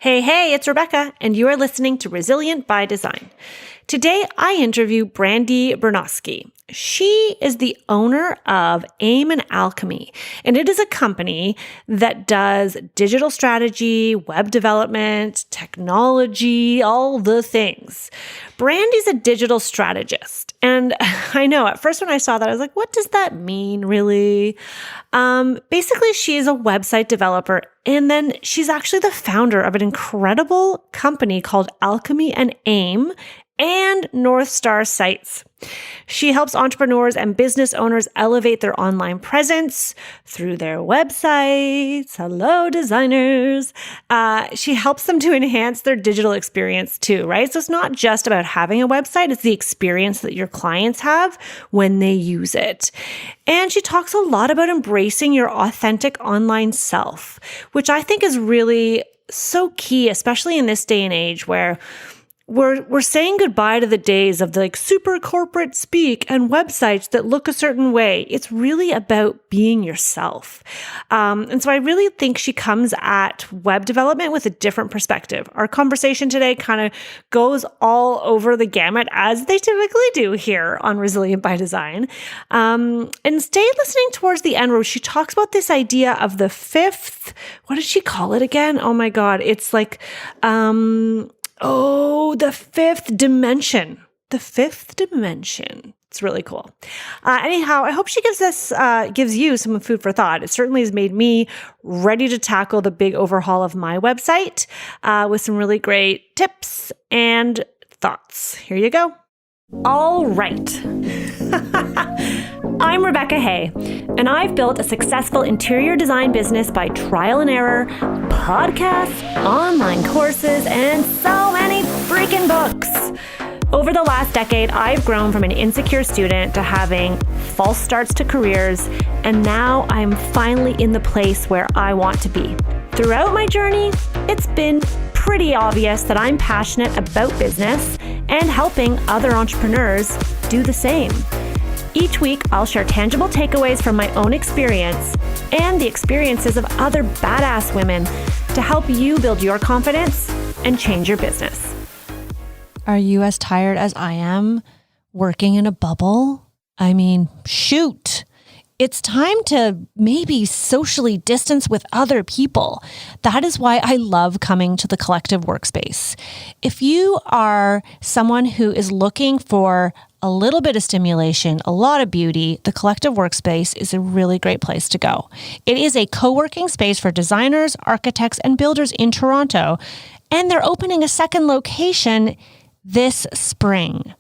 Hey, it's Rebecca, and you are listening to Resilient by Design. Today, I interview Brandi Bernoskie. She is the owner of AIM and Alchemy, and it is a company that does digital strategy, web development, technology, all the things. Brandi's a digital strategist, and I know at first when I saw that, I was like, what does that mean, really? Basically, she is a website developer, and then she's actually the founder of an incredible company called Alchemy and AIM and North Star Sites. She helps entrepreneurs and business owners elevate their online presence through their websites. Hello, designers. She helps them to enhance their digital experience too, right? So it's not just about having a website, it's the experience that your clients have when they use it. And she talks a lot about embracing your authentic online self, which I think is really so key, especially in this day and age where we're saying goodbye to the days of the super corporate speak and websites that look a certain way. It's really about being yourself. And so I really think she comes at web development with a different perspective. Our conversation today kind of goes all over the gamut, as they typically do here on Resilient by Design. And stay listening towards the end where she talks about this idea of the fifth, what did she call it again? Oh my God. It's like, the fifth dimension. The fifth dimension. It's really cool. Anyhow, I hope she gives you some food for thought. It certainly has made me ready to tackle the big overhaul of my website with some really great tips and thoughts. Here you go. All right. I'm Rebecca Hay, and I've built a successful interior design business by trial and error, podcasts, online courses, and so many freaking books. Over the last decade, I've grown from an insecure student to having false starts to careers, and now I'm finally in the place where I want to be. Throughout my journey, it's been pretty obvious that I'm passionate about business and helping other entrepreneurs do the same. Each week, I'll share tangible takeaways from my own experience and the experiences of other badass women to help you build your confidence and change your business. Are you as tired as I am working in a bubble? I mean, shoot. It's time to maybe socially distance with other people. That is why I love coming to the Collective Workspace. If you are someone who is looking for a little bit of stimulation, a lot of beauty, the Collective Workspace is a really great place to go. It is a co-working space for designers, architects, and builders in Toronto, and they're opening a second location this spring.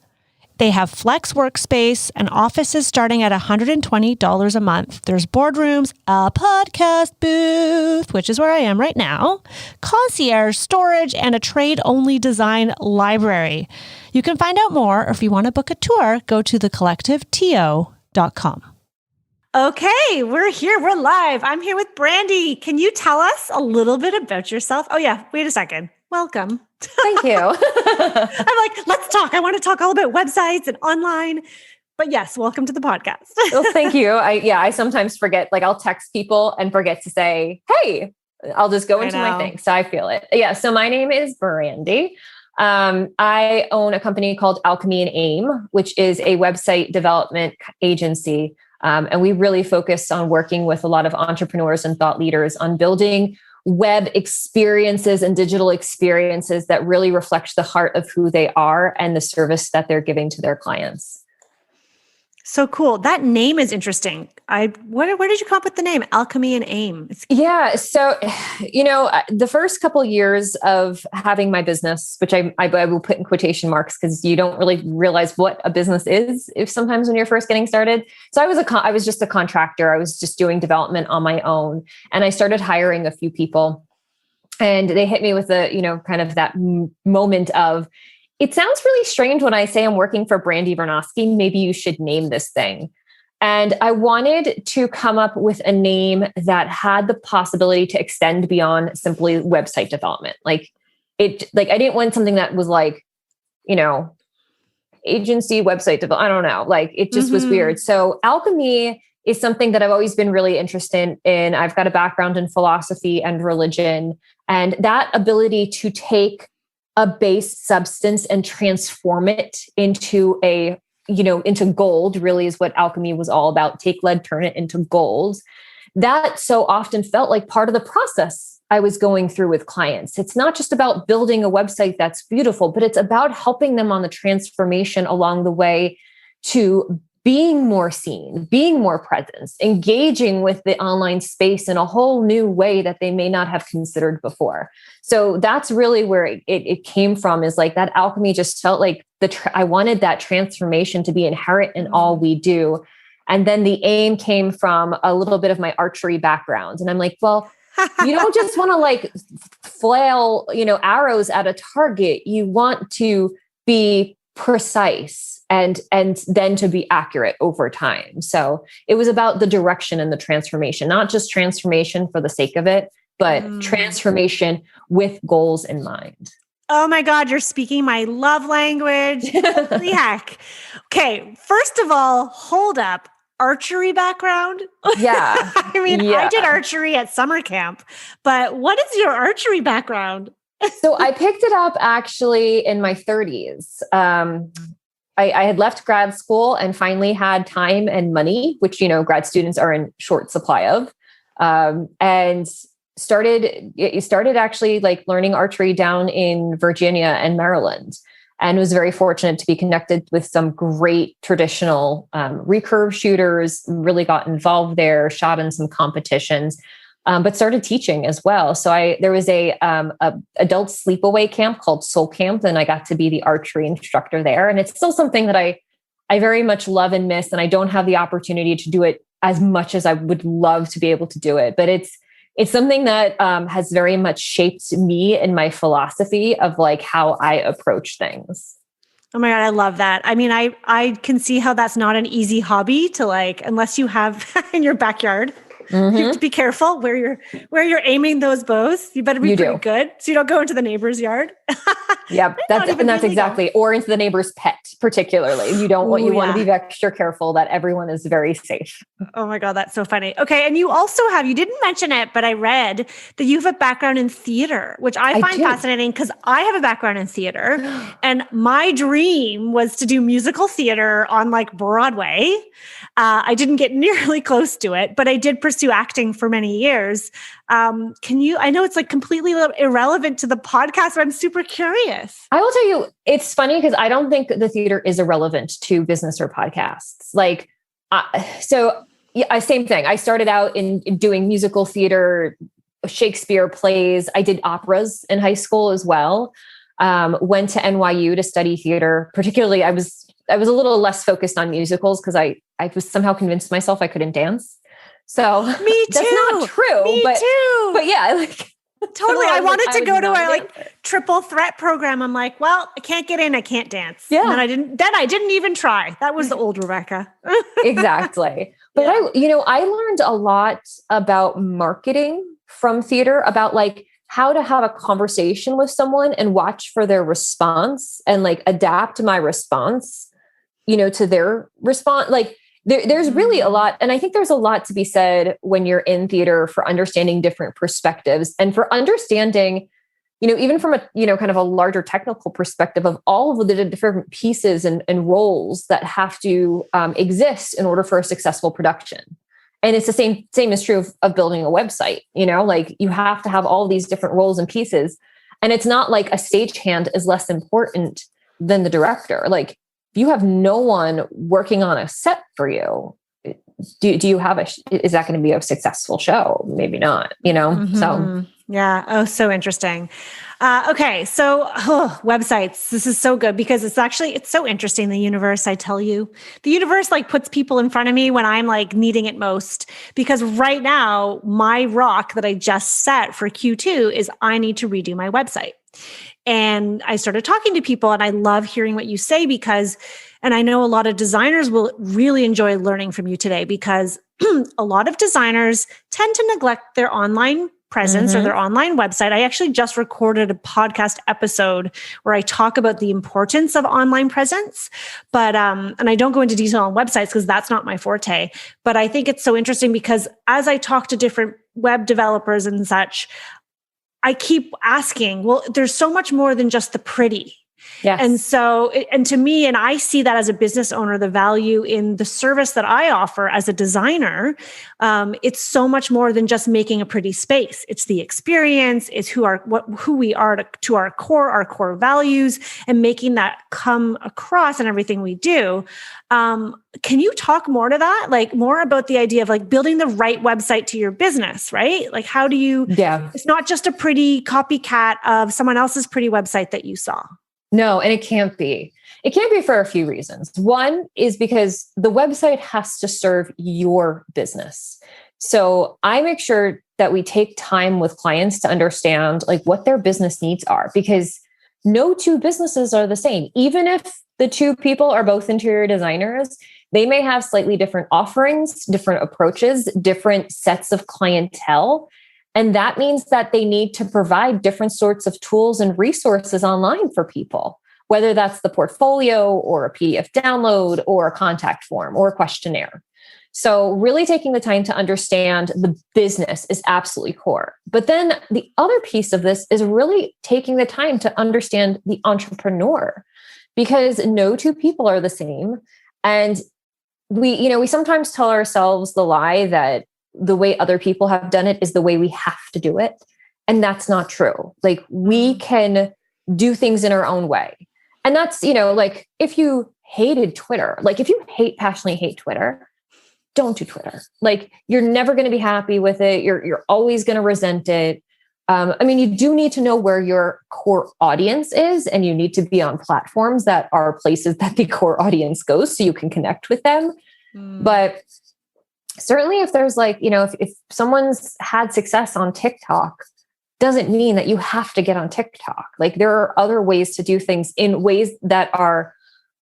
They have flex workspace and offices starting at $120 a month. There's boardrooms, a podcast booth, which is where I am right now, concierge, storage, and a trade-only design library. You can find out more, or if you want to book a tour, go to thecollectiveto.com. Okay, we're here. We're live. I'm here with Brandi. Can you tell us a little bit about yourself? Oh yeah, wait a second. Welcome. Thank you. I'm like, let's talk. I want to talk all about websites and online. But yes, welcome to the podcast. Well, thank you. I sometimes forget, like I'll text people and forget to say, hey, I'll just go into my thing. So I feel it. Yeah. So my name is Brandi. I own a company called Alchemy and AIM, which is a website development agency. And we really focus on working with a lot of entrepreneurs and thought leaders on building web experiences and digital experiences that really reflect the heart of who they are and the service that they're giving to their clients. So cool. That name is interesting. Where did you come up with the name Alchemy and AIM? Yeah. So, the first couple of years of having my business, which I will put in quotation marks because you don't really realize what a business is if sometimes when you're first getting started. So I was just a contractor. I was just doing development on my own. And I started hiring a few people and they hit me with kind of that moment of, it sounds really strange when I say I'm working for Brandi Bernoskie. Maybe you should name this thing. And I wanted to come up with a name that had the possibility to extend beyond simply website development. I didn't want something that was like, agency website development. I don't know. Like it just was weird. So Alchemy is something that I've always been really interested in. I've got a background in philosophy and religion, and that ability to take a base substance and transform it into into gold really is what alchemy was all about. Take lead, turn it into gold. That so often felt like part of the process I was going through with clients. It's not just about building a website that's beautiful, but it's about helping them on the transformation along the way to being more seen, being more present, engaging with the online space in a whole new way that they may not have considered before. So that's really where it came from, is like that alchemy just felt like I wanted that transformation to be inherent in all we do. And then the aim came from a little bit of my archery background. And I'm like, well, you don't just want to like flail, arrows at a target. You want to be precise and then to be accurate over time. So it was about the direction and the transformation, not just transformation for the sake of it, but transformation with goals in mind. Oh my God, you're speaking my love language. Holy heck. Okay, first of all, hold up. Archery background? Yeah. I did archery at summer camp, but what is your archery background? So I picked it up actually in my 30s. I had left grad school and finally had time and money, which, grad students are in short supply of, and started actually like learning archery down in Virginia and Maryland, and was very fortunate to be connected with some great traditional recurve shooters, really got involved there, shot in some competitions, but started teaching as well. So there was a adult sleepaway camp called Soul Camp, and I got to be the archery instructor there. And it's still something that I very much love and miss. And I don't have the opportunity to do it as much as I would love to be able to do it. But it's something that has very much shaped me and my philosophy of like how I approach things. Oh my God, I love that. I mean, I can see how that's not an easy hobby to like, unless you have in your backyard. Mm-hmm. You have to be careful where you're aiming those bows. You better be pretty good, so you don't go into the neighbor's yard. Yep, that's exactly, or into the neighbor's pet, particularly. You want to be extra careful that everyone is very safe. Oh my God, that's so funny. Okay, and you didn't mention it, but I read that you have a background in theater, which I find fascinating because I have a background in theater, and my dream was to do musical theater on like Broadway. I didn't get nearly close to it, but I did pursue acting for many years. I know it's like completely irrelevant to the podcast, but I'm super curious. I will tell you, it's funny because I don't think the theater is irrelevant to business or podcasts. Like, same thing. I started out in doing musical theater, Shakespeare plays. I did operas in high school as well. Went to NYU to study theater. Particularly, I was a little less focused on musicals because I was somehow convinced myself I couldn't dance. So me too. That's not true. Me too. But yeah, like totally. I wanted to go to a triple threat program. I'm like, well, I can't get in. I can't dance. Yeah. And then I didn't even try. That was the old Rebecca. Exactly. But I learned a lot about marketing from theater, about like how to have a conversation with someone and watch for their response and like adapt my response, to their response. Like there's really a lot. And I think there's a lot to be said when you're in theater for understanding different perspectives and for understanding, even from a, kind of a larger technical perspective of all of the different pieces and roles that have to exist in order for a successful production. And it's the same is true of building a website, like you have to have all these different roles and pieces. And it's not like a stagehand is less important than the director. Like if you have no one working on a set for you, do you have is that going to be a successful show? Maybe not, Mm-hmm. So. Yeah. Oh, so interesting. Okay. So websites, this is so good because it's so interesting. The universe, I tell you, the universe like puts people in front of me when I'm like needing it most, because right now my rock that I just set for Q2 is I need to redo my website. And I started talking to people and I love hearing what you say and I know a lot of designers will really enjoy learning from you today because a lot of designers tend to neglect their online presence or their online website. I actually just recorded a podcast episode where I talk about the importance of online presence, but and I don't go into detail on websites because that's not my forte. But I think it's so interesting because as I talk to different web developers and such, I keep asking, well, there's so much more than just the pretty. Yes. And so, and to me, and I see that as a business owner, the value in the service that I offer as a designer, it's so much more than just making a pretty space. It's the experience, it's who we are to our core values, and making that come across in everything we do. Can you talk more to that? Like more about the idea of like building the right website to your business, right? Like how do you, it's not just a pretty copycat of someone else's pretty website that you saw. No, and it can't be. It can't be for a few reasons. One is because the website has to serve your business. So I make sure that we take time with clients to understand like what their business needs are, because no two businesses are the same. Even if the two people are both interior designers, they may have slightly different offerings, different approaches, different sets of clientele. And that means that they need to provide different sorts of tools and resources online for people, whether that's the portfolio or a PDF download or a contact form or a questionnaire. So really taking the time to understand the business is absolutely core. But then the other piece of this is really taking the time to understand the entrepreneur, because no two people are the same. And we sometimes tell ourselves the lie that the way other people have done it is the way we have to do it. And that's not true. Like we can do things in our own way. And that's, like if you hated Twitter, like if you passionately hate Twitter, don't do Twitter. Like you're never going to be happy with it. You're always going to resent it. You do need to know where your core audience is, and you need to be on platforms that are places that the core audience goes so you can connect with them. But certainly if there's if someone's had success on TikTok, doesn't mean that you have to get on TikTok. Like there are other ways to do things in ways that are,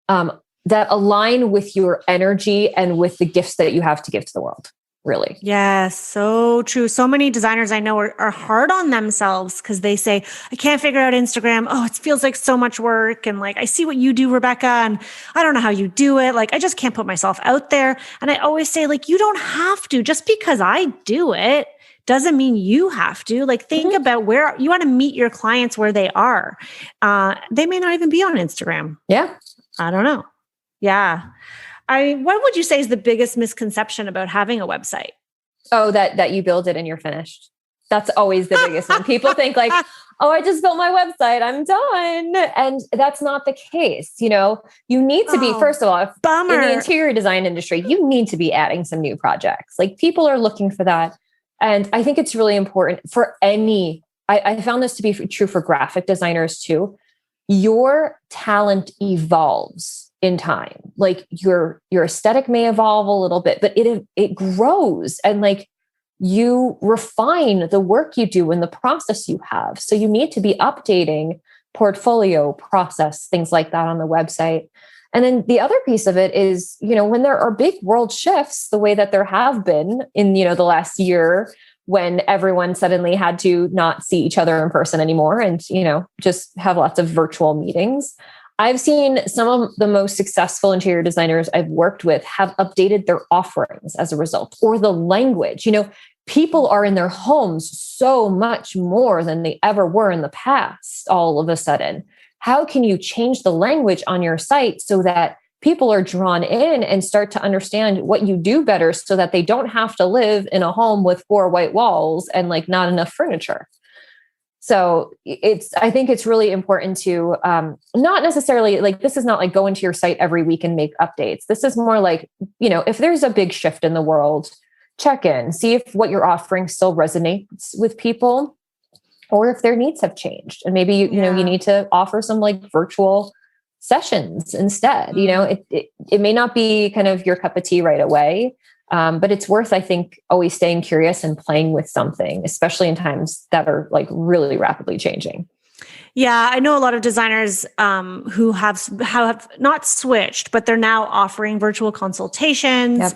that align with your energy and with the gifts that you have to give to the world. Really. Yes, so true. So many designers I know are hard on themselves because they say, I can't figure out Instagram. Oh, it feels like so much work. And like, I see what you do, Rebecca, and I don't know how you do it. Like, I just can't put myself out there. And I always say, like, you don't have to. Just because I do it doesn't mean you have to. Like, think about where you want to meet your clients where they are. They may not even be on Instagram. Yeah. I don't know. Yeah. What would you say is the biggest misconception about having a website? Oh, that you build it and you're finished. That's always the biggest one. People think like, oh, I just built my website, I'm done. And that's not the case. You need to be, first of all, in the interior design industry, you need to be adding some new projects. Like people are looking for that. And I think it's really important for I found this to be true for graphic designers too. Your talent evolves in time. Like your aesthetic may evolve a little bit, but it grows, and like you refine the work you do and the process you have. So you need to be updating portfolio, process, things like that on the website. And then the other piece of it is, when there are big world shifts, the way that there have been in, the last year, when everyone suddenly had to not see each other in person anymore and, just have lots of virtual meetings. I've seen some of the most successful interior designers I've worked with have updated their offerings as a result, or the language. People are in their homes so much more than they ever were in the past, all of a sudden. How can you change the language on your site so that people are drawn in and start to understand what you do better, so that they don't have to live in a home with 4 white walls and like not enough furniture? So I think it's really important to not necessarily like, this is not like go into your site every week and make updates. This is more like, if there's a big shift in the world, check in, see if what you're offering still resonates with people, or if their needs have changed. And maybe, you need to offer some like virtual sessions instead. It may not be kind of your cup of tea right away. But it's worth, I think, always staying curious and playing with something, especially in times that are like really rapidly changing. Yeah, I know a lot of designers who have not switched, but they're now offering virtual consultations.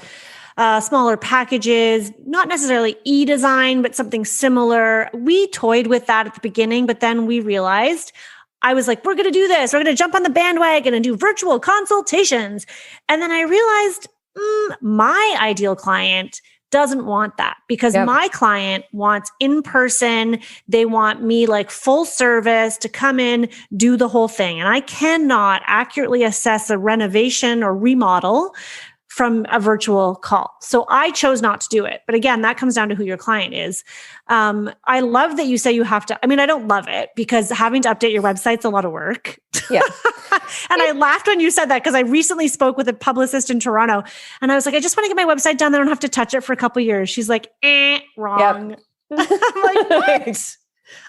smaller packages, not necessarily e-design, but something similar. We toyed with that at the beginning, but then we realized I was like, we're going to do this. We're going to jump on the bandwagon and do virtual consultations. And then I realized my ideal client doesn't want that because my client wants in person. They want me like full service to come in, do the whole thing. And I cannot accurately assess a renovation or remodel from a virtual call. So I chose not to do it. But again, that comes down to who your client is. I love that you say you have to, I mean, I don't love it because having to update your website's a lot of work. Yeah. And I laughed when you said that because I recently spoke with a publicist in Toronto and I was like, I just want to get my website done. I don't have to touch it for a couple of years. She's like, wrong. Yep. I'm like, what?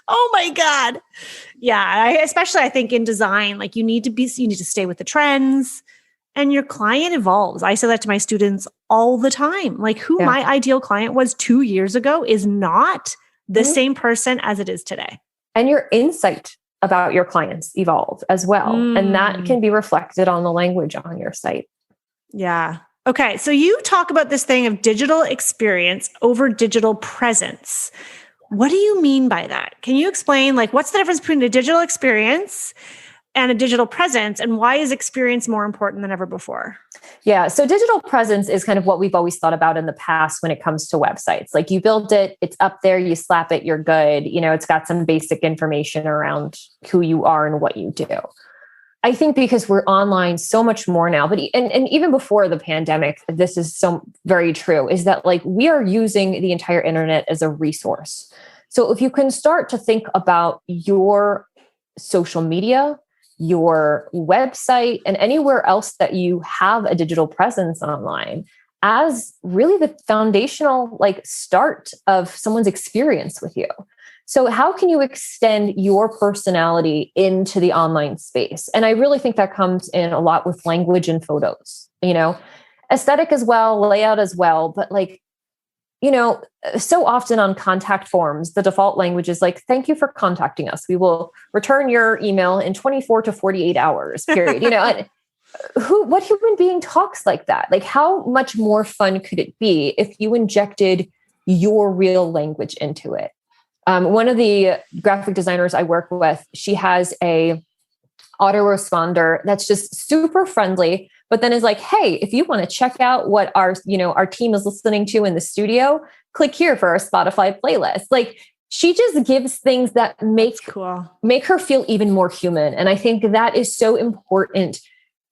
Oh my God. Yeah. Especially I think in design, like you need to stay with the trends. And your client evolves. I say that to my students all the time. Like who my ideal client was 2 years ago is not the same person as it is today. And your insight about your clients evolve as well. And that can be reflected on the language on your site. Yeah. Okay. So you talk about this thing of digital experience over digital presence. What do you mean by that? Can you explain like what's the difference between a digital experience and a digital presence, and why is experience more important than ever before? Yeah. So digital presence is kind of what we've always thought about in the past when it comes to websites. Like you build it, it's up there, you slap it, you're good. You know, it's got some basic information around who you are and what you do. I think because we're online so much more now, but and even before the pandemic, this is so very true, is that like we are using the entire internet as a resource. So if you can start to think about your social media, your website, and anywhere else that you have a digital presence online as really the foundational like start of someone's experience with you. So how can you extend your personality into the online space? And I really think that comes in a lot with language and photos, you know, aesthetic as well, layout as well, but like, you know, so often on contact forms, the default language is like, thank you for contacting us. We will return your email in 24 to 48 hours, period. You know, and what human being talks like that? Like how much more fun could it be if you injected your real language into it? One of the graphic designers I work with, she has a autoresponder that's just super friendly, but then is like, hey, if you want to check out what our team is listening to in the studio, click here for our Spotify playlist. Like she just gives things that make her feel even more human. And I think that is so important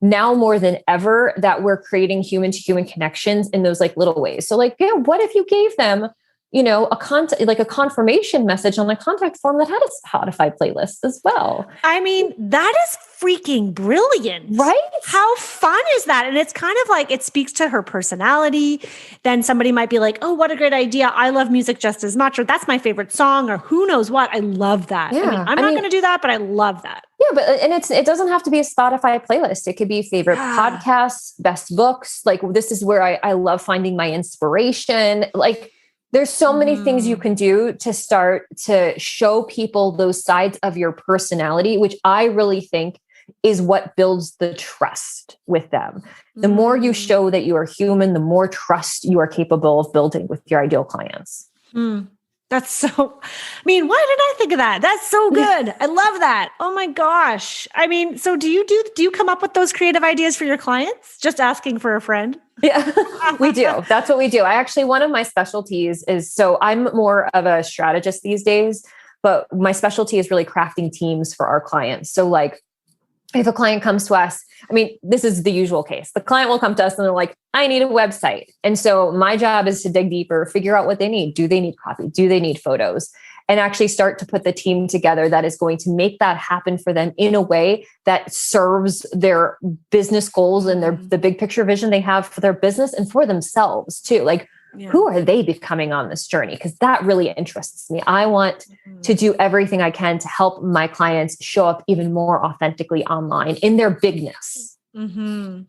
now more than ever that we're creating human to human connections in those like little ways. So like, what if you gave them, you know, a confirmation message on a contact form that had a Spotify playlist as well? I mean, that is freaking brilliant, right? How fun is that? And it's kind of like, it speaks to her personality. Then somebody might be like, oh, what a great idea. I love music just as much, or that's my favorite song, or who knows what. I love that. Yeah. I mean, I'm not going to do that, but I love that. Yeah, it doesn't have to be a Spotify playlist. It could be favorite podcasts, best books. Like this is where I love finding my inspiration. Like, there's so many things you can do to start to show people those sides of your personality, which I really think is what builds the trust with them. The more you show that you are human, the more trust you are capable of building with your ideal clients. That's so, I mean, why did I think of that? That's so good. I love that. Oh my gosh. I mean, so do you come up with those creative ideas for your clients? Just asking for a friend? Yeah, we do. That's what we do. One of my specialties is, so I'm more of a strategist these days, but my specialty is really crafting teams for our clients. So like, if a client comes to us, I mean, this is the usual case. The client will come to us and they're like, I need a website. And so my job is to dig deeper, figure out what they need. Do they need copy? Do they need photos? And actually start to put the team together that is going to make that happen for them in a way that serves their business goals and the big picture vision they have for their business and for themselves too. Like, who are they becoming on this journey? Because that really interests me. I want to do everything I can to help my clients show up even more authentically online in their bigness. And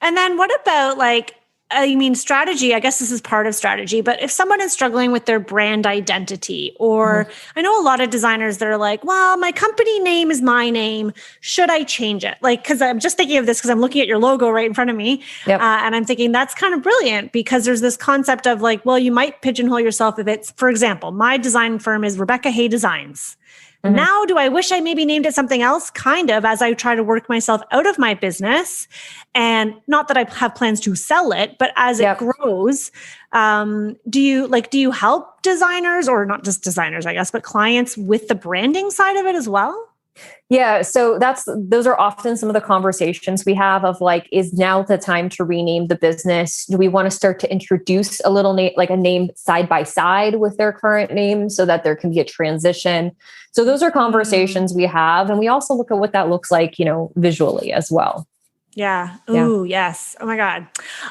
then what about like, I mean, strategy, I guess this is part of strategy, but if someone is struggling with their brand identity, or I know a lot of designers that are like, well, my company name is my name. Should I change it? Like, cause I'm just thinking of this because I'm looking at your logo right in front of me. Yep. And I'm thinking that's kind of brilliant because there's this concept of like, well, you might pigeonhole yourself if it's, for example, my design firm is Rebecca Hay Designs. Now, do I wish I maybe named it something else? Kind of, as I try to work myself out of my business. And not that I have plans to sell it, but as it grows, do you help designers, or not just designers, I guess, but clients with the branding side of it as well? Yeah. So those are often some of the conversations we have of like, is now the time to rename the business? Do we want to start to introduce a little name, like a name side by side with their current name so that there can be a transition? So those are conversations we have. And we also look at what that looks like, visually as well. Yeah. Ooh, yes. Oh my God.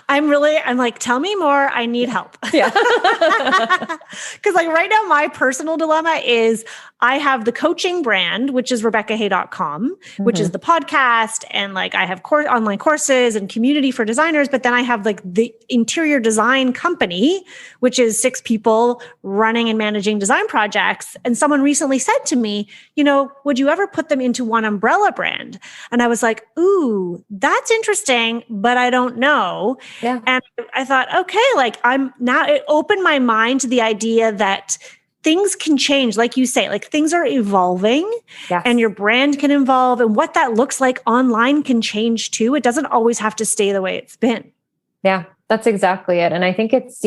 I'm like, tell me more. I need help. Yeah. Cause like right now, my personal dilemma is I have the coaching brand, which is RebeccaHay.com, which is the podcast. And like, I have online courses and community for designers, but then I have like the interior design company, which is 6 people running and managing design projects. And someone recently said to me, would you ever put them into one umbrella brand? And I was like, ooh, that's interesting, but I don't know. Yeah. And I thought, okay, like it opened my mind to the idea that things can change. Like you say, like things are evolving and your brand can evolve, and what that looks like online can change too. It doesn't always have to stay the way it's been. Yeah, that's exactly it. And I think it's,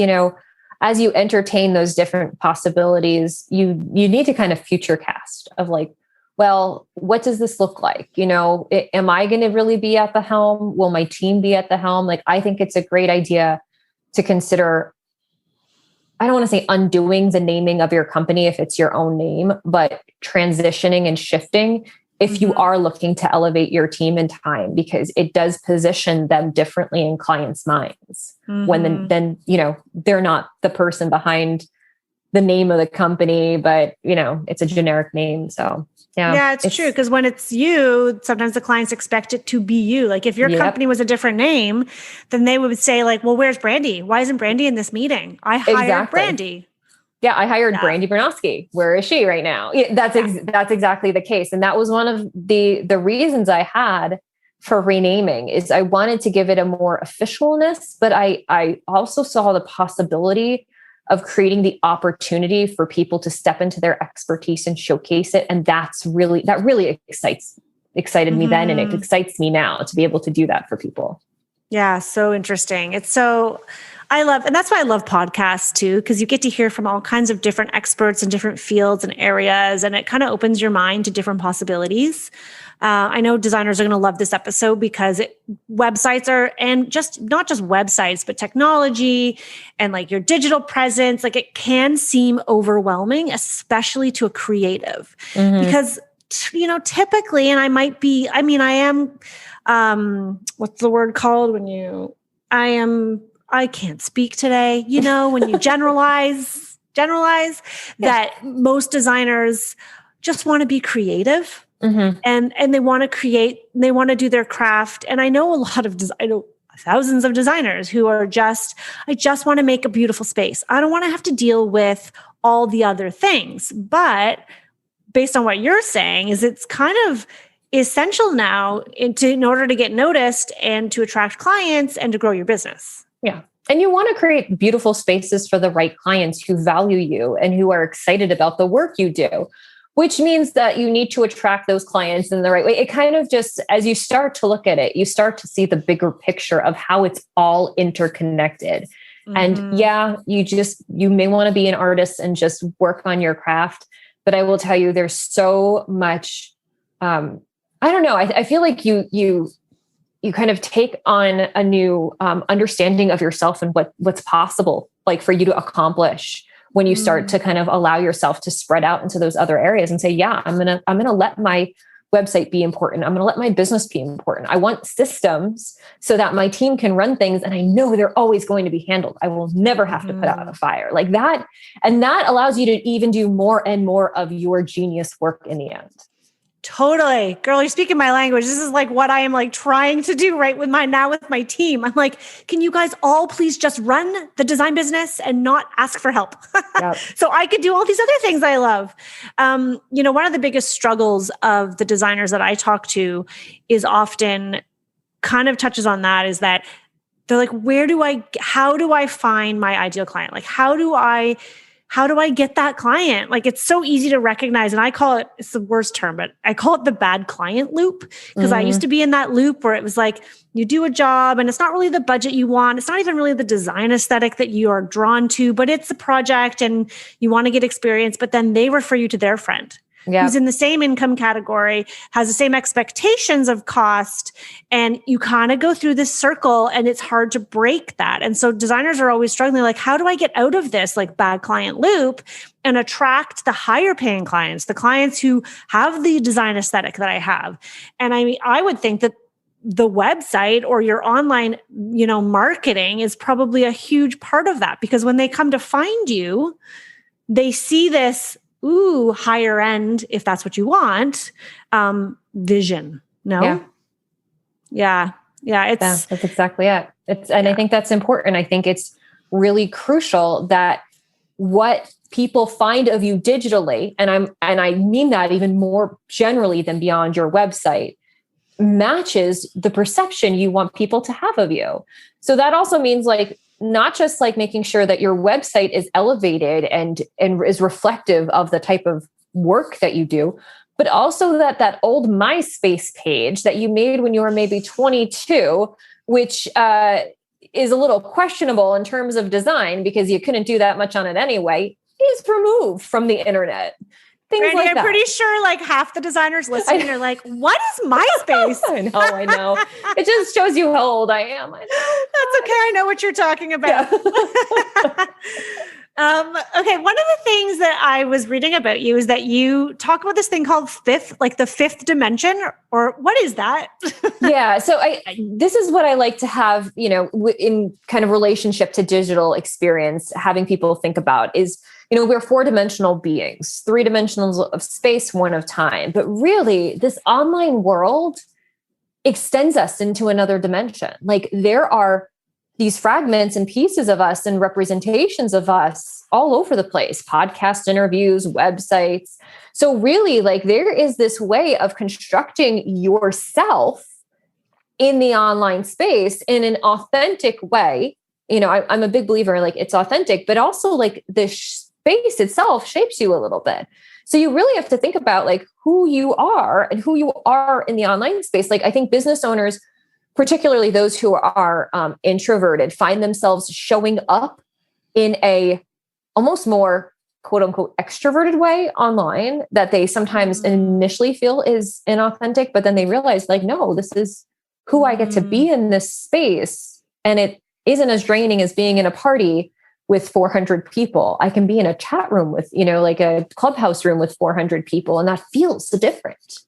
as you entertain those different possibilities, you need to kind of future cast of like, well, what does this look like? Am I going to really be at the helm? Will my team be at the helm? Like, I think it's a great idea to consider. I don't want to say undoing the naming of your company if it's your own name, but transitioning and shifting if you are looking to elevate your team in time, because it does position them differently in clients' minds when then they're not the person behind the name of the company, but it's a generic name. So yeah, it's true. Because when it's you, sometimes the clients expect it to be you. Like if your company was a different name, then they would say like, well, where's Brandi? Why isn't Brandi in this meeting? I hired Brandi. Yeah, I hired Brandi Bernoskie. Where is she right now? Yeah, that's exactly the case. And that was one of the reasons I had for renaming is I wanted to give it a more officialness, but I also saw the possibility of creating the opportunity for people to step into their expertise and showcase it. And that really excited me then. And it excites me now to be able to do that for people. Yeah. So interesting. And that's why I love podcasts too, because you get to hear from all kinds of different experts in different fields and areas, and it kind of opens your mind to different possibilities. I know designers are going to love this episode because websites are, and not just websites, but technology and like your digital presence, like it can seem overwhelming, especially to a creative, because, typically, and I am, what's the word called when I can't speak today, when you generalize that most designers just want to be creative. And they want to create, they want to do their craft. And I know I know thousands of designers who are I just want to make a beautiful space. I don't want to have to deal with all the other things. But based on what you're saying is it's kind of essential now in order to get noticed and to attract clients and to grow your business. Yeah. And you want to create beautiful spaces for the right clients who value you and who are excited about the work you do, which means that you need to attract those clients in the right way. It kind of just, as you start to look at it, you start to see the bigger picture of how it's all interconnected. And you may want to be an artist and just work on your craft. But I will tell you, there's so much, I don't know. I feel like you kind of take on a new understanding of yourself and what's possible, like for you to accomplish when you start to kind of allow yourself to spread out into those other areas and say, yeah, I'm going to let my website be important. I'm going to let my business be important. I want systems so that my team can run things. And I know they're always going to be handled. I will never have to put out a fire like that. And that allows you to even do more and more of your genius work in the end. Totally. Girl, you're speaking my language. This is like what I am like trying to do right with my team. I'm like, can you guys all please just run the design business and not ask for help? Yep. So I could do all these other things I love. One of the biggest struggles of the designers that I talk to is often kind of touches on that, is that they're like, how do I find my ideal client? Like, how do I get that client? Like, it's so easy to recognize. And I call it, it's the worst term, but I call it the bad client loop. Because I used to be in that loop where it was like, you do a job and it's not really the budget you want. It's not even really the design aesthetic that you are drawn to, but it's a project and you want to get experience. But then they refer you to their friend. Yep. Who's in the same income category, has the same expectations of cost, and you kind of go through this circle and it's hard to break that. And so designers are always struggling, like, how do I get out of this like bad client loop and attract the higher paying clients, the clients who have the design aesthetic that I have? And I mean, I would think that the website or your online, marketing is probably a huge part of that, because when they come to find you, they see this higher end, if that's what you want, vision. No? Yeah. That's exactly it. I think that's important. I think it's really crucial that what people find of you digitally, and I mean that even more generally than beyond your website, matches the perception you want people to have of you. So that also means like, not just like making sure that your website is elevated and is reflective of the type of work that you do, but also that old MySpace page that you made when you were maybe 22, which is a little questionable in terms of design because you couldn't do that much on it anyway, is removed from the internet. Things Brandi, like I'm that. pretty sure like half the designers listening are like, what is MySpace? I know. It just shows you how old I am. I know. That's okay. I know what you're talking about. Yeah. Okay. One of the things that I was reading about you is that you talk about this thing called the fifth dimension, or what is that? Yeah. So this is what I like to have, in kind of relationship to digital experience, having people think about is, we're 4-dimensional beings, 3 dimensions of space, 1 of time. But really, this online world extends us into another dimension. Like, there are these fragments and pieces of us and representations of us all over the place, podcast interviews, websites. So really, like, there is this way of constructing yourself in the online space in an authentic way. I'm a big believer, like, it's authentic, but also like the space itself shapes you a little bit. So you really have to think about like who you are and who you are in the online space. Like, I think business owners, particularly those who are introverted, find themselves showing up in a almost more quote unquote extroverted way online that they sometimes initially feel is inauthentic, but then they realize like, no, this is who I get to be in this space. And it isn't as draining as being in a party with 400 people. I can be in a chat room with, like a clubhouse room with 400 people, and that feels different.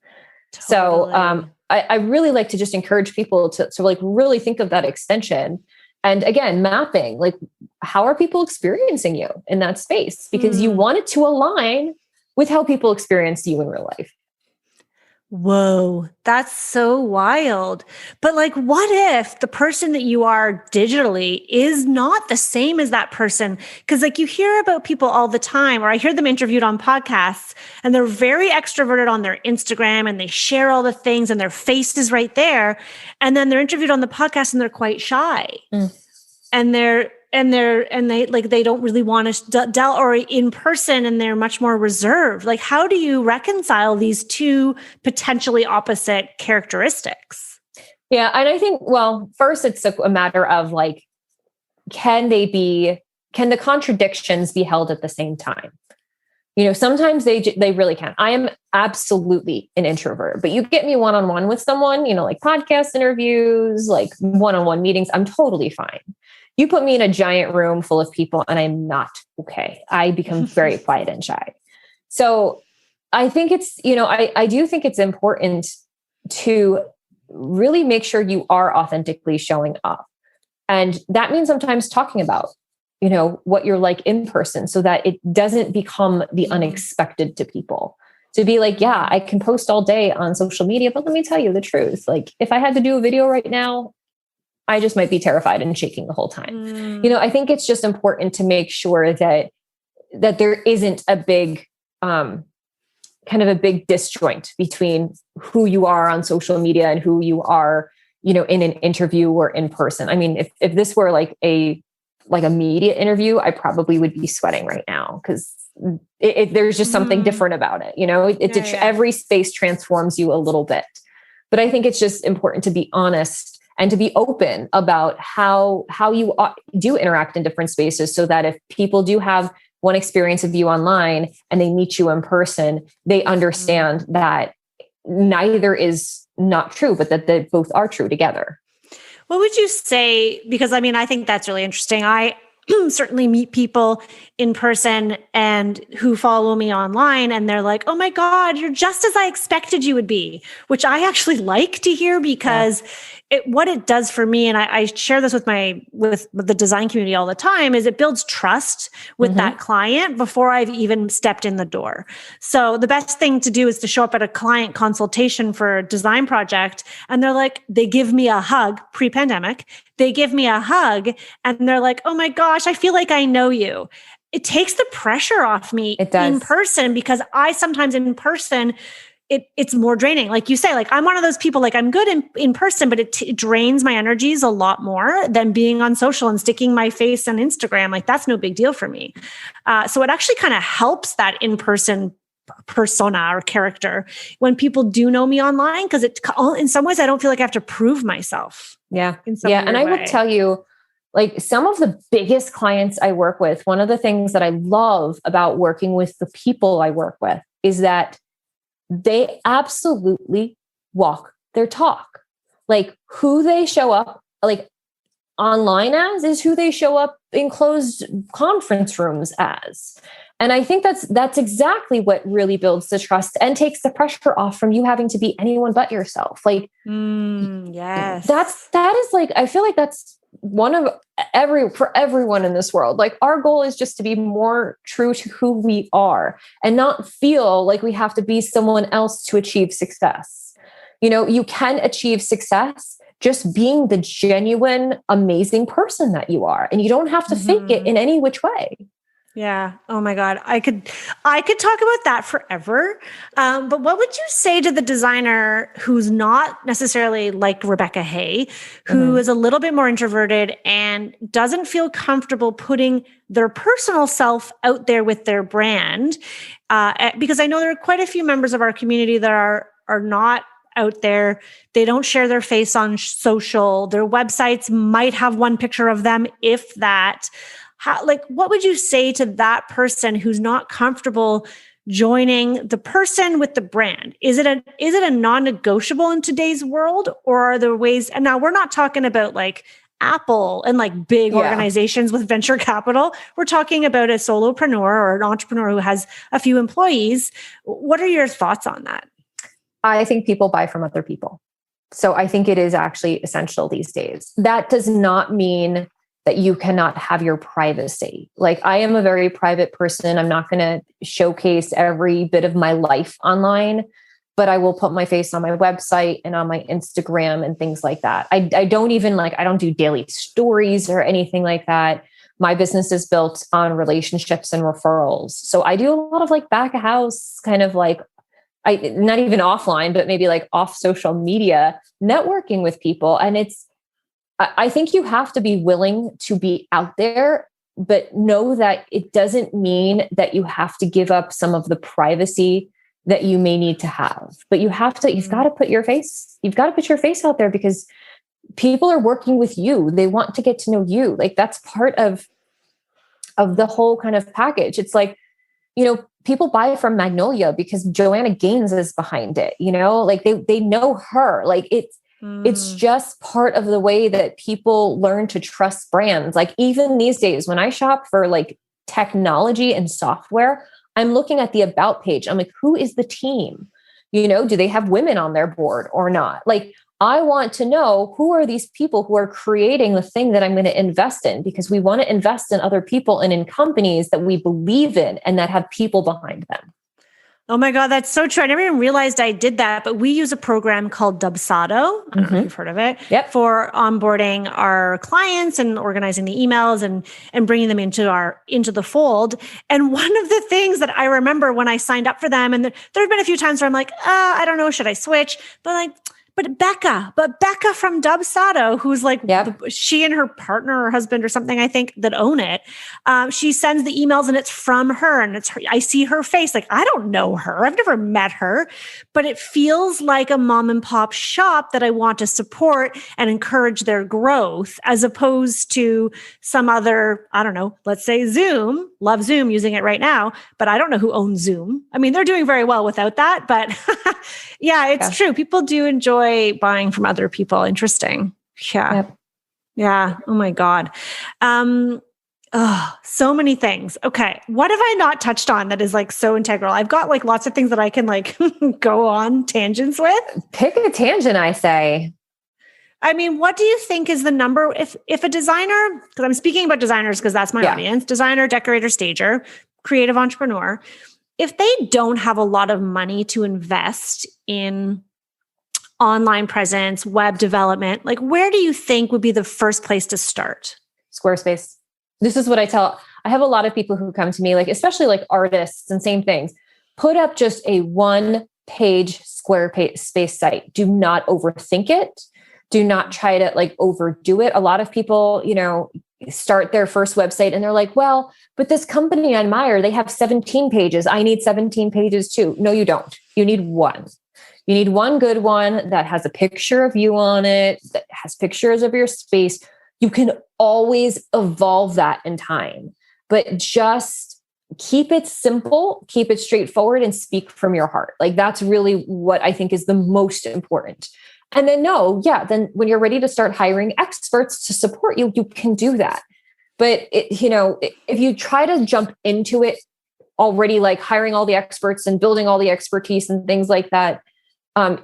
Totally. So I really like to just encourage people to like really think of that extension. And again, mapping, like, how are people experiencing you in that space? Because you want it to align with how people experience you in real life. Whoa, that's so wild. But like, what if the person that you are digitally is not the same as that person? Because like, you hear about people all the time, or I hear them interviewed on podcasts, and they're very extroverted on their Instagram and they share all the things and their face is right there. And then they're interviewed on the podcast and they're quite shy. And they don't really want to deal, or in person, and they're much more reserved. Like, how do you reconcile these two potentially opposite characteristics? Yeah. And I think, well, first it's a matter of like, can the contradictions be held at the same time? Sometimes they really can. I am absolutely an introvert, but you get me one-on-one with someone, like podcast interviews, like one-on-one meetings, I'm totally fine. You put me in a giant room full of people and I'm not okay. I become very quiet and shy. So I think it's, I do think it's important to really make sure you are authentically showing up. And that means sometimes talking about, what you're like in person so that it doesn't become the unexpected to people. to be like, yeah, I can post all day on social media, but let me tell you the truth. Like if I had to do a video right now, I just might be terrified and shaking the whole time. I think it's just important to make sure that there isn't a big, kind of a big disjoint between who you are on social media and who you are, in an interview or in person. I mean, if this were like a media interview, I probably would be sweating right now because there's just something different about it. Every space transforms you a little bit, but I think it's just important to be honest and to be open about how you do interact in different spaces, so that if people do have one experience of you online and they meet you in person, they understand that neither is not true, but that they both are true together. What would you say? Because I think that's really interesting. I certainly meet people in person and who follow me online, and they're like, oh my God, you're just as I expected you would be, which I actually like to hear, because what it does for me, and I share this with the design community all the time, is it builds trust with that client before I've even stepped in the door. So the best thing to do is to show up at a client consultation for a design project, and they give me a hug pre-pandemic. They give me a hug and they're like, oh my gosh, I feel like I know you. It takes the pressure off me in person, because I sometimes in person, it's more draining. Like you say, like I'm one of those people, like I'm good in person, but it drains my energies a lot more than being on social and sticking my face on Instagram. Like that's no big deal for me. So it actually kind of helps that in-person persona or character when people do know me online, because in some ways I don't feel like I have to prove myself. Yeah. And I would tell you, like some of the biggest clients I work with, one of the things that I love about working with the people I work with is that they absolutely walk their talk. Like who they show up like online as is who they show up in closed conference rooms as. And I think that's exactly what really builds the trust and takes the pressure off from you having to be anyone but yourself. Like, yes, that is like, I feel like that's for everyone in this world. Like our goal is just to be more true to who we are and not feel like we have to be someone else to achieve success. You can achieve success just being the genuine, amazing person that you are, and you don't have to fake it in any which way. Yeah. Oh my God. I could talk about that forever. But what would you say to the designer who's not necessarily like Rebecca Hay, who is a little bit more introverted and doesn't feel comfortable putting their personal self out there with their brand? Because I know there are quite a few members of our community that are not out there. They don't share their face on social. Their websites might have one picture of them, if that. What would you say to that person who's not comfortable joining the person with the brand? Is it a non-negotiable in today's world, or are there ways? And now we're not talking about like Apple and like big organizations with venture capital. We're talking about a solopreneur or an entrepreneur who has a few employees. What are your thoughts on that? I think people buy from other people. So I think it is actually essential these days. That does not mean that you cannot have your privacy. Like I am a very private person. I'm not going to showcase every bit of my life online, but I will put my face on my website and on my Instagram and things like that. I don't do daily stories or anything like that. My business is built on relationships and referrals. So I do a lot of like back of house kind of like, not even offline, but maybe like off social media networking with people. And I think you have to be willing to be out there, but know that it doesn't mean that you have to give up some of the privacy that you may need to have. But you've got to put your face out there, because people are working with you. They want to get to know you. Like that's part of the whole kind of package. It's like, people buy from Magnolia because Joanna Gaines is behind it, like they know her. Like it's just part of the way that people learn to trust brands. Like even these days, when I shop for like technology and software, I'm looking at the about page. I'm like, who is the team? Do they have women on their board or not? Like, I want to know who are these people who are creating the thing that I'm going to invest in, because we want to invest in other people and in companies that we believe in and that have people behind them. Oh my God, that's so true. I never even realized I did that, but we use a program called Dubsado. I don't know if you've heard of it. Yep. For onboarding our clients and organizing the emails and bringing them into the fold. And one of the things that I remember when I signed up for them, and there have been a few times where I'm like, I don't know, should I switch? But Becca from Dubsado, who's like, she and her partner or husband or something, I think, that own it. She sends the emails and it's from her and it's her. I see her face. Like, I don't know her. I've never met her, but it feels like a mom and pop shop that I want to support and encourage their growth, as opposed to some other, I don't know, let's say Zoom. Love Zoom, using it right now, but I don't know who owns Zoom. I mean, they're doing very well without that, but yeah, it's true. People do enjoy buying from other people. Interesting. Yeah. Yep. Yeah. Oh my God. So many things. Okay. What have I not touched on that is like so integral? I've got like lots of things that I can like go on tangents with. Pick a tangent, I say. I mean, what do you think is the number if a designer, because I'm speaking about designers because that's my audience, designer, decorator, stager, creative entrepreneur, if they don't have a lot of money to invest in online presence, web development, like where do you think would be the first place to start? Squarespace. This is what I tell. I have a lot of people who come to me, like, especially like artists and same things, put up just a 1-page Squarespace site. Do not overthink it. Do not try to like overdo it. A lot of people, start their first website and they're like, well, but this company I admire, they have 17 pages. I need 17 pages too. No, you don't. You need one. You need one good one that has a picture of you on it, that has pictures of your space. You can always evolve that in time, but just keep it simple, keep it straightforward, and speak from your heart. Like that's really what I think is the most important. And then then when you're ready to start hiring experts to support you, you can do that. But if you try to jump into it already, like hiring all the experts and building all the expertise and things like that,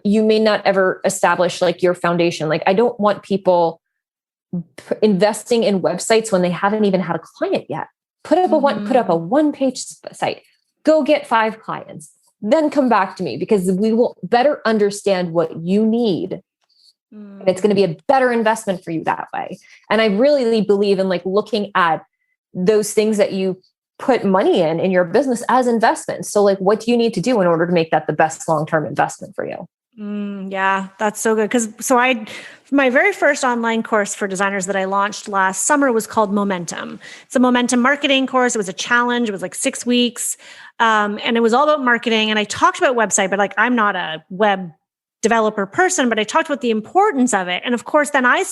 you may not ever establish like your foundation. Like I don't want people investing in websites when they haven't even had a client yet. Put up a 1-page site, go get 5 clients. Then come back to me because we will better understand what you need. And it's going to be a better investment for you that way. And I really believe in like looking at those things that you put money in your business as investments. So like, what do you need to do in order to make that the best long-term investment for you? Yeah, that's so good. My very first online course for designers that I launched last summer was called Momentum. It's a momentum marketing course. It was a challenge. It was like 6 weeks. And it was all about marketing. And I talked about website, but like, I'm not a web developer person, but I talked about the importance of it. And of course, then I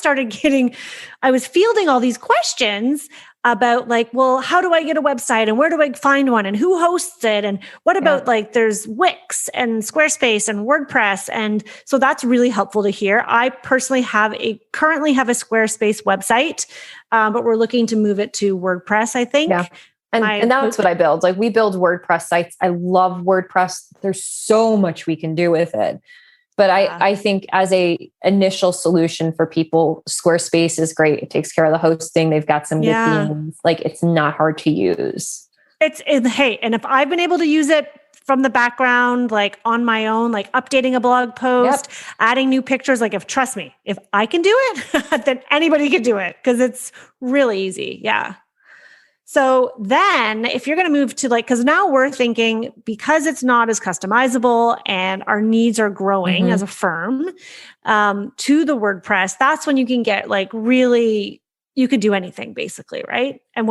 was fielding all these questions about like, well, how do I get a website and where do I find one and who hosts it? And what about like, there's Wix and Squarespace and WordPress. And so that's really helpful to hear. I personally currently have a Squarespace website, but we're looking to move it to WordPress, I think. Yeah. And that's what I build. Like we build WordPress sites. I love WordPress. There's so much we can do with it. But I think as a initial solution for people, Squarespace is great. It takes care of the hosting. They've got some good themes. Like it's not hard to use. Hey, and if I've been able to use it from the background, like on my own, like updating a blog post, adding new pictures, like trust me, if I can do it, then anybody can do it because it's really easy. Yeah. So then if you're going to move to because now we're thinking because it's not as customizable and our needs are growing as a firm to the WordPress, that's when you can get you could do anything basically, right? And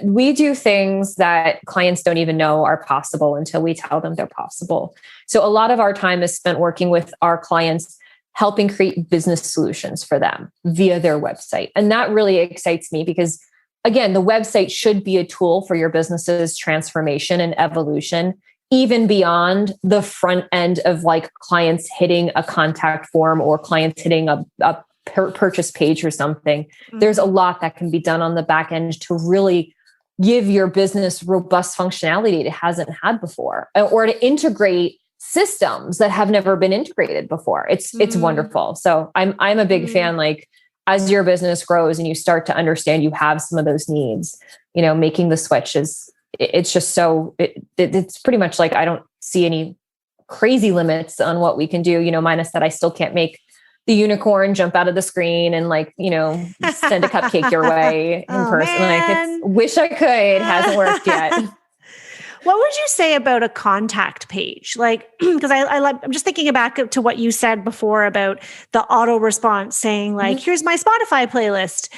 we do things that clients don't even know are possible until we tell them they're possible. So a lot of our time is spent working with our clients, helping create business solutions for them via their website. And that really excites me because again, the website should be a tool for your business's transformation and evolution, even beyond the front end of like clients hitting a contact form or clients hitting a purchase page or something. There's a lot that can be done on the back end to really give your business robust functionality it hasn't had before, or to integrate systems that have never been integrated before. It's wonderful. So I'm a big fan, like, as your business grows and you start to understand you have some of those needs, making the switch it's just it's pretty much like, I don't see any crazy limits on what we can do, minus that I still can't make the unicorn jump out of the screen and send a cupcake your way in person. Man. Wish I could, it hasn't worked yet. What would you say about a contact page? Because I'm just thinking back to what you said before about the auto response saying here's my Spotify playlist.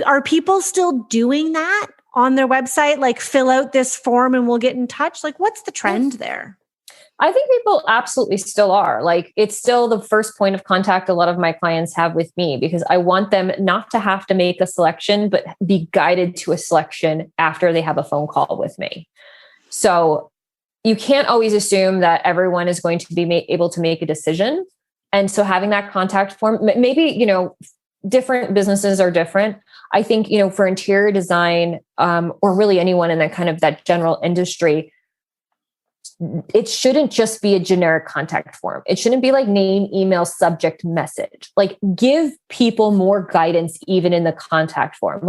Are people still doing that on their website? Fill out this form and we'll get in touch. What's the trend there? I think people absolutely still are. It's still the first point of contact a lot of my clients have with me, because I want them not to have to make a selection, but be guided to a selection after they have a phone call with me. So you can't always assume that everyone is going to be able to make a decision. And so having that contact form, maybe, different businesses are different. I think, for interior design, or really anyone in that general industry, it shouldn't just be a generic contact form. It shouldn't be name, email, subject, message. Give people more guidance even in the contact form.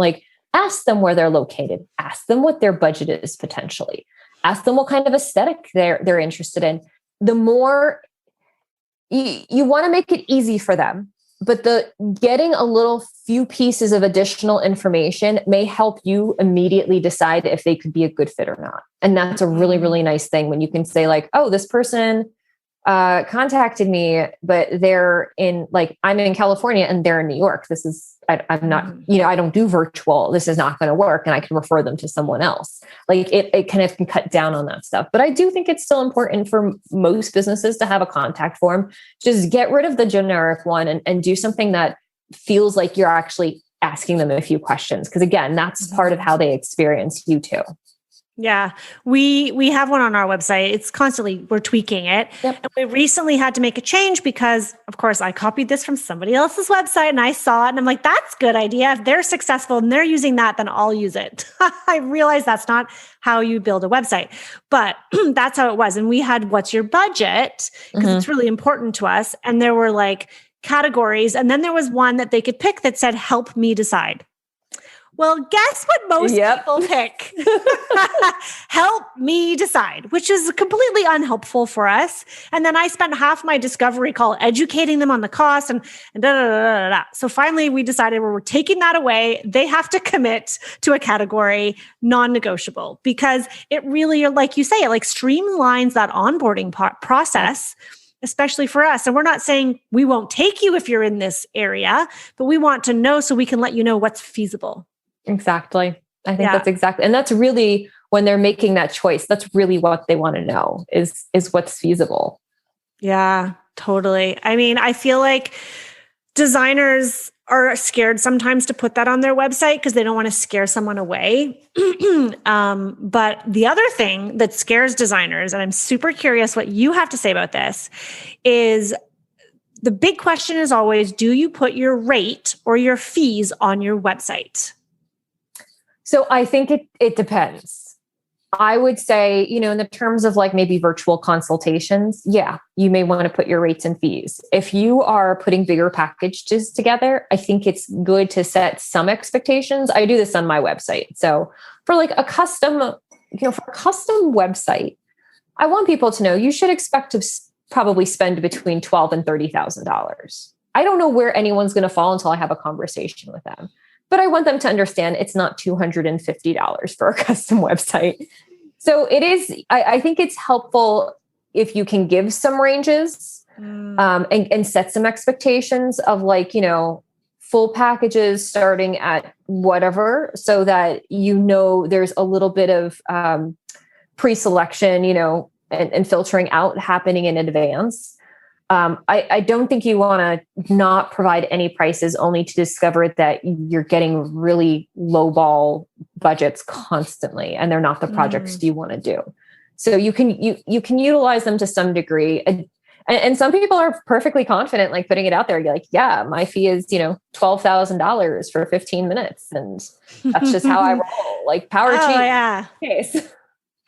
Ask them where they're located. Ask them what their budget is potentially. Ask them what kind of aesthetic they're interested in. The more you want to make it easy for them, but the getting a little few pieces of additional information may help you immediately decide if they could be a good fit or not. And that's a really, really nice thing when you can say oh, this person contacted me, but they're in I'm in California and they're in New York. I'm not, I don't do virtual. This is not going to work. And I can refer them to someone else. It kind of can cut down on that stuff. But I do think it's still important for most businesses to have a contact form. Just get rid of the generic one and do something that feels like you're actually asking them a few questions. Because again, that's part of how they experience you too. Yeah, we have one on our website. It's constantly, we're tweaking it. Yep. And we recently had to make a change because, of course, I copied this from somebody else's website and I saw it and I'm like, that's a good idea. If they're successful and they're using that, then I'll use it. I realized that's not how you build a website, but that's how it was. And we had, what's your budget? Because it's really important to us. And there were categories. And then there was one that they could pick that said, help me decide. Well, guess what most people pick? Help me decide, which is completely unhelpful for us. And then I spent half my discovery call educating them on the cost and da, da, da, da, da. So finally we decided we're taking that away. They have to commit to a category, non-negotiable, because it really, like you say, it streamlines that onboarding process, especially for us. And we're not saying we won't take you if you're in this area, but we want to know so we can let you know what's feasible. Exactly. I think that's exactly. And that's really when they're making that choice, that's really what they want to know is what's feasible. Yeah, totally. I mean, I feel like designers are scared sometimes to put that on their website because they don't want to scare someone away. But the other thing that scares designers, and I'm super curious what you have to say about this, is the big question is always, do you put your rate or your fees on your website? So I think it depends. I would say, in the terms of maybe virtual consultations, you may want to put your rates and fees. If you are putting bigger packages together, I think it's good to set some expectations. I do this on my website. So for a custom, for a custom website, I want people to know you should expect to probably spend between $12,000 and $30,000. I don't know where anyone's going to fall until I have a conversation with them. But I want them to understand it's not $250 for a custom website. So it is, I think it's helpful if you can give some ranges and set some expectations of full packages starting at whatever, so that there's a little bit of pre-selection, and filtering out happening in advance. I don't think you want to not provide any prices only to discover that you're getting really lowball budgets constantly and they're not the projects you want to do. So you can utilize them to some degree. And some people are perfectly confident, putting it out there. You're yeah, my fee is, $12,000 for 15 minutes. And that's just how I roll, power change. Oh, yeah. Case.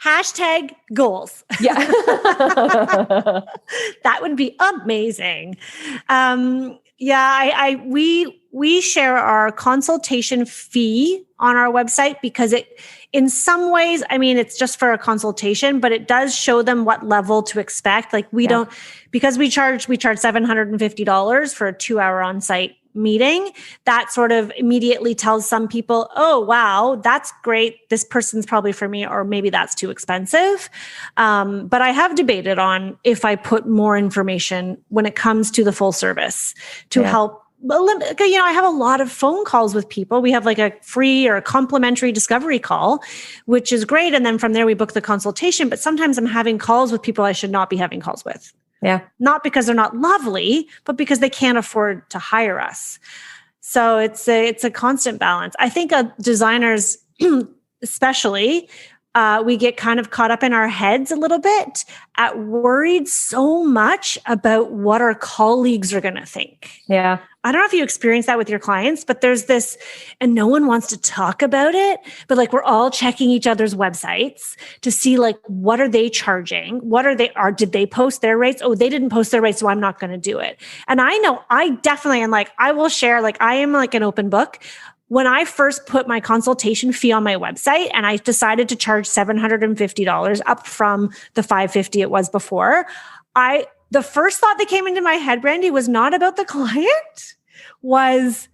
Hashtag goals. Yeah. That would be amazing. Yeah, we share our consultation fee on our website because it, in some ways, I mean, it's just for a consultation, but it does show them what level to expect. Like we don't, because we charge $750 for a 2-hour on-site meeting. That sort of immediately tells some people, oh, wow, that's great. This person's probably for me, or maybe that's too expensive. But I have debated on if I put more information when it comes to the full service to help. I have a lot of phone calls with people. We have like a free or a complimentary discovery call, which is great. And then from there, we book the consultation. But sometimes I'm having calls with people I should not be having calls with. Yeah. Not because they're not lovely, but because they can't afford to hire us. So it's a constant balance. I think designers, especially, we get kind of caught up in our heads a little bit at worried so much about what our colleagues are going to think. Yeah. I don't know if you experience that with your clients, but there's this, and no one wants to talk about it, but like we're all checking each other's websites to see like, what are they charging? Did they post their rates? Oh, they didn't post their rates, so I'm not going to do it. And I know I definitely am like, I will share, like I am like an open book. When I first put my consultation fee on my website and I decided to charge $750 up from the $550 it was before, the first thought that came into my head, Brandi, was not about the client, was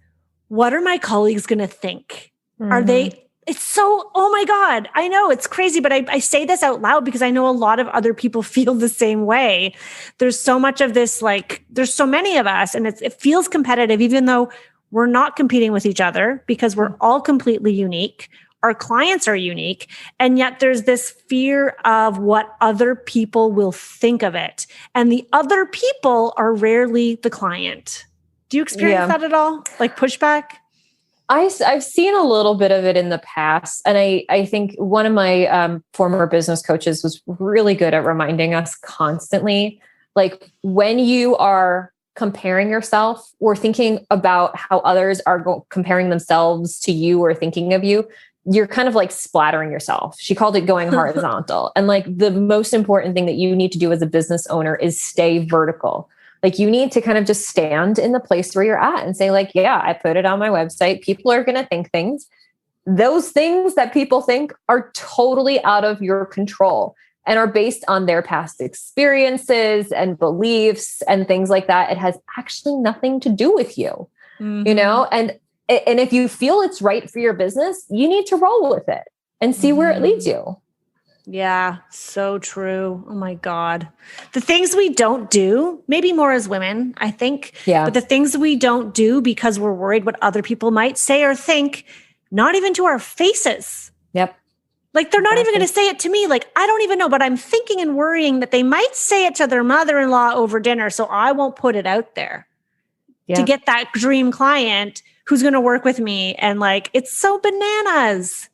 what are my colleagues going to think? It's so, oh my God, I know it's crazy, but I say this out loud because I know a lot of other people feel the same way. There's so much of this, like there's so many of us and it feels competitive, even though we're not competing with each other because we're all completely unique. Our clients are unique. And yet there's this fear of what other people will think of it. And the other people are rarely the client. Do you experience that at all? Like pushback? I've seen a little bit of it in the past. And I think one of my former business coaches was really good at reminding us constantly, like when you are comparing yourself or thinking about how others are comparing themselves to you or thinking of you, you're kind of like splattering yourself. She called it going horizontal. And like the most important thing that you need to do as a business owner is stay vertical. Like you need to kind of just stand in the place where you're at and say like, yeah, I put it on my website. People are going to think things. Those things that people think are totally out of your control and are based on their past experiences and beliefs and things like that. It has actually nothing to do with you, you know? And if you feel it's right for your business, you need to roll with it and see where it leads you. Yeah, so true. Oh my God. The things we don't do, maybe more as women, I think, but the things we don't do because we're worried what other people might say or think, not even to our faces. Yep. Like they're not even going to say it to me. Like, I don't even know, but I'm thinking and worrying that they might say it to their mother-in-law over dinner. So I won't put it out there to get that dream client who's going to work with me. And like, it's so bananas.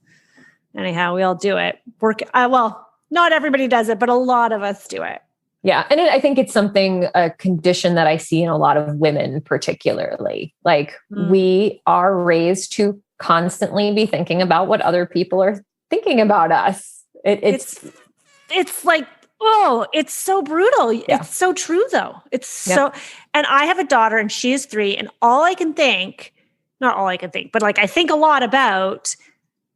Anyhow, we all do it. Well, not everybody does it, but a lot of us do it. Yeah. And I think it's a condition that I see in a lot of women, particularly. Like we are raised to constantly be thinking about what other people are thinking about us. It's like, oh, it's so brutal. Yeah. It's so true though. It's so, and I have a daughter and she is 3 and not all I can think, but like, I think a lot about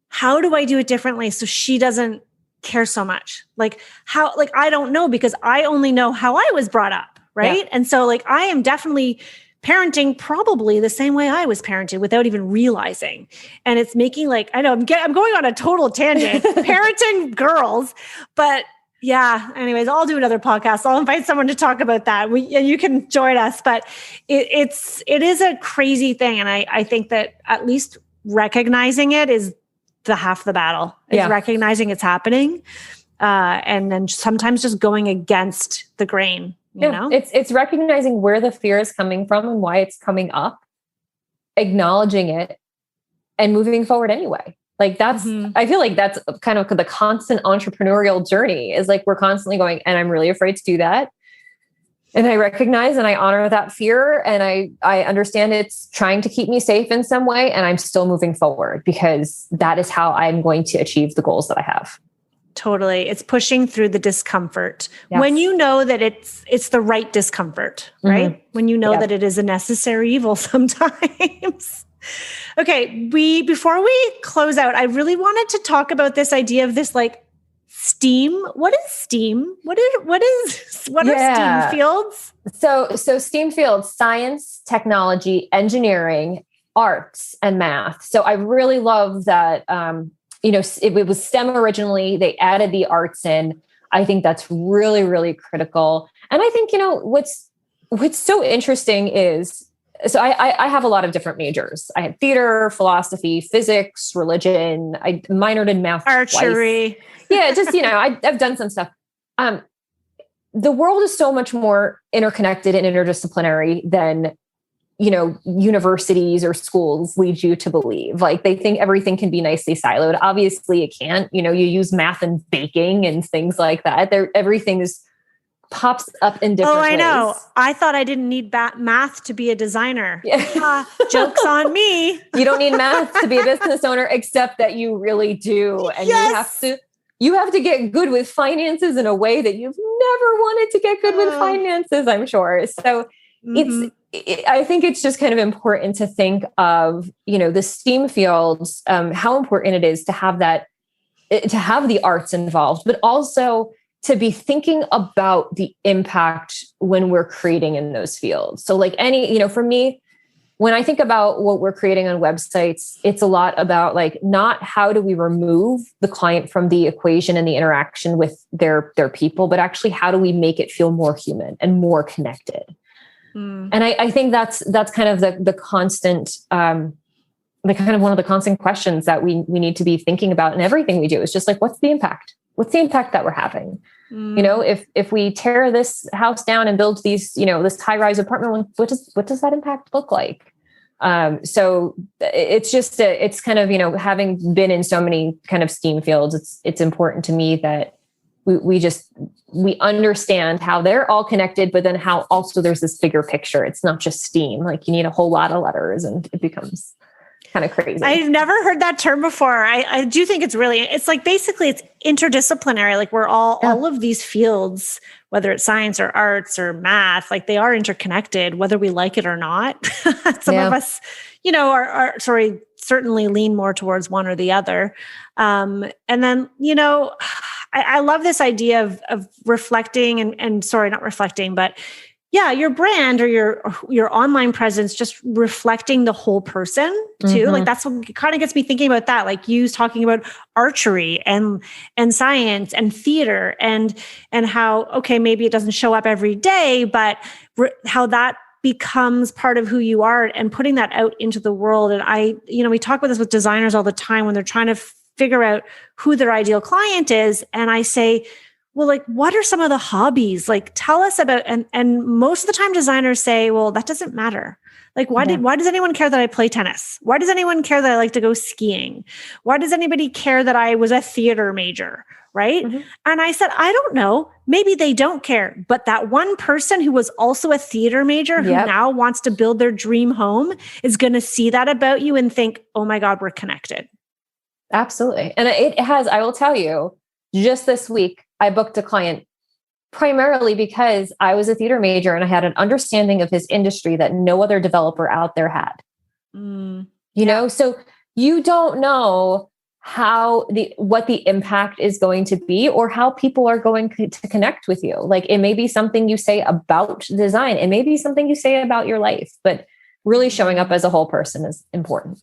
how do I do it differently so she doesn't care so much? Like how, like, I don't know because I only know how I was brought up. Right. Yeah. And so like, I am definitely parenting probably the same way I was parented without even realizing. And it's making like, I know I'm going on a total tangent, parenting girls, but yeah, anyways, I'll do another podcast. I'll invite someone to talk about that. And you can join us, but it is a crazy thing. And I think that at least recognizing it is the half the battle, is recognizing it's happening. And then sometimes just going against the grain. You know? It's recognizing where the fear is coming from and why it's coming up, acknowledging it and moving forward anyway. Like that's, I feel like that's kind of the constant entrepreneurial journey is like, we're constantly going, and I'm really afraid to do that. And I recognize and I honor that fear. And I understand it's trying to keep me safe in some way. And I'm still moving forward because that is how I'm going to achieve the goals that I have. Totally. It's pushing through the discomfort Yes. when you know that it's the right discomfort, right? When you know that it is a necessary evil sometimes. Okay. Before we close out, I really wanted to talk about this idea of this like STEAM. What is STEAM? What are STEAM fields? So STEAM fields: science, technology, engineering, arts, and math. So I really love that. It was STEM originally. They added the arts in. I think that's really, really critical. And I think, what's so interesting is, so I have a lot of different majors. I had theater, philosophy, physics, religion. I minored in math. Archery. Twice. Yeah, just, I've done some stuff. The world is so much more interconnected and interdisciplinary than, universities or schools lead you to believe. Like, they think everything can be nicely siloed. Obviously it can't. You use math and baking and things like that. Everything pops up in different ways. Oh, I know. I thought I didn't need math to be a designer. Yeah. Joke's on me. You don't need math to be a business owner, except that you really do. And you have to get good with finances in a way that you've never wanted to get good with finances, I'm sure. So I think it's just kind of important to think of, the STEAM fields, how important it is to have the arts involved, but also to be thinking about the impact when we're creating in those fields. So like for me, when I think about what we're creating on websites, it's a lot about like, not how do we remove the client from the equation and the interaction with their people, but actually how do we make it feel more human and more connected? And I think that's kind of the constant, one of the constant questions that we need to be thinking about in everything we do. Is just like, what's the impact? What's the impact that we're having? If we tear this house down and build these, this high-rise apartment, what does that impact look like? So it's just, it's kind of, having been in so many kind of STEAM fields, it's important to me that we understand how they're all connected, but then how also there's this bigger picture. It's not just STEAM. Like, you need a whole lot of letters and it becomes kind of crazy. I've never heard that term before. I do think it's like, basically it's interdisciplinary. Like, we're all of these fields, whether it's science or arts or math, like they are interconnected, whether we like it or not. Some of us, certainly lean more towards one or the other. And then, I love this idea of reflecting and sorry, not reflecting, but your brand or your online presence, just reflecting the whole person too. Like, that's what kind of gets me thinking about that. Like, you talking about archery and science and theater and how, okay, maybe it doesn't show up every day, but how that becomes part of who you are and putting that out into the world. And we talk about this with designers all the time when they're trying to figure out who their ideal client is. And I say, well, like, what are some of the hobbies? Like, tell us about, and most of the time designers say, well, that doesn't matter. Like, why does anyone care that I play tennis? Why does anyone care that I like to go skiing? Why does anybody care that I was a theater major? Right. And I said, I don't know. Maybe they don't care. But that one person who was also a theater major who now wants to build their dream home is going to see that about you and think, oh my God, we're connected. Absolutely. And I will tell you, just this week, I booked a client primarily because I was a theater major and I had an understanding of his industry that no other developer out there had. So you don't know what the impact is going to be or how people are going to connect with you. Like, it may be something you say about design. It may be something you say about your life, but really showing up as a whole person is important.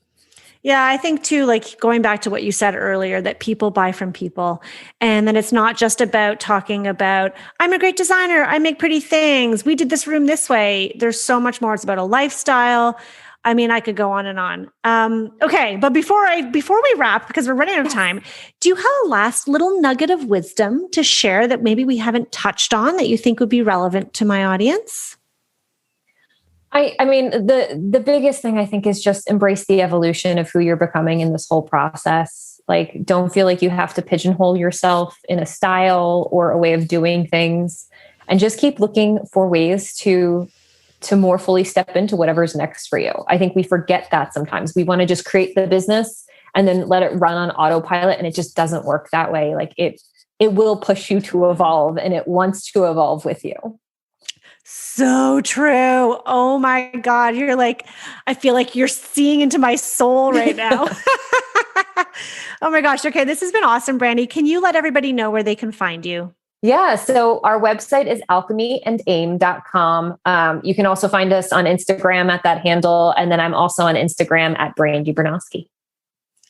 Yeah, I think too, like going back to what you said earlier, that people buy from people. And then it's not just about talking about, I'm a great designer, I make pretty things, we did this room this way. There's so much more. It's about a lifestyle. I mean, I could go on and on. Okay, but before we wrap, because we're running out of time, do you have a last little nugget of wisdom to share that maybe we haven't touched on that you think would be relevant to my audience? I mean, the biggest thing I think is just embrace the evolution of who you're becoming in this whole process. Like, don't feel like you have to pigeonhole yourself in a style or a way of doing things, and just keep looking for ways to more fully step into whatever's next for you. I think we forget that sometimes. We want to just create the business and then let it run on autopilot, and it just doesn't work that way. Like, it will push you to evolve, and it wants to evolve with you. So true. Oh my God. You're like, I feel like you're seeing into my soul right now. Oh my gosh. Okay. This has been awesome, Brandi. Can you let everybody know where they can find you? Yeah. So our website is alchemyandaim.com. You can also find us on Instagram at that handle. And then I'm also on Instagram at Brandi Bernoskie.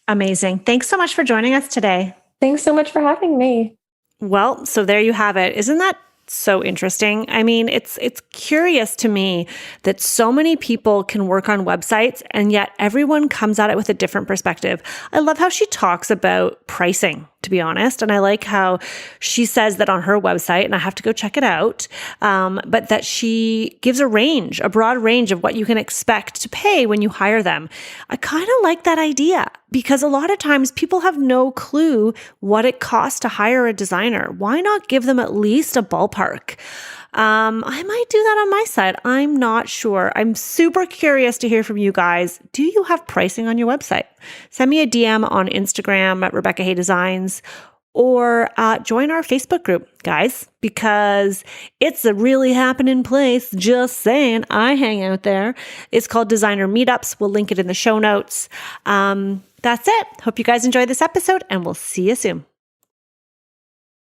Amazing. Thanks so much for joining us today. Thanks so much for having me. Well, so there you have it. Isn't that so interesting? I mean, it's curious to me that so many people can work on websites and yet everyone comes at it with a different perspective. I love how she talks about pricing, to be honest. And I like how she says that on her website, and I have to go check it out, but that she gives a broad range of what you can expect to pay when you hire them. I kind of like that idea because a lot of times people have no clue what it costs to hire a designer. Why not give them at least a ballpark? I might do that on my side. I'm not sure. I'm super curious to hear from you guys. Do you have pricing on your website? Send me a DM on Instagram at Rebecca Hay Designs, or join our Facebook group, guys, because it's a really happening place. Just saying, I hang out there. It's called Designer Meetups. We'll link it in the show notes. That's it. Hope you guys enjoyed this episode, and we'll see you soon.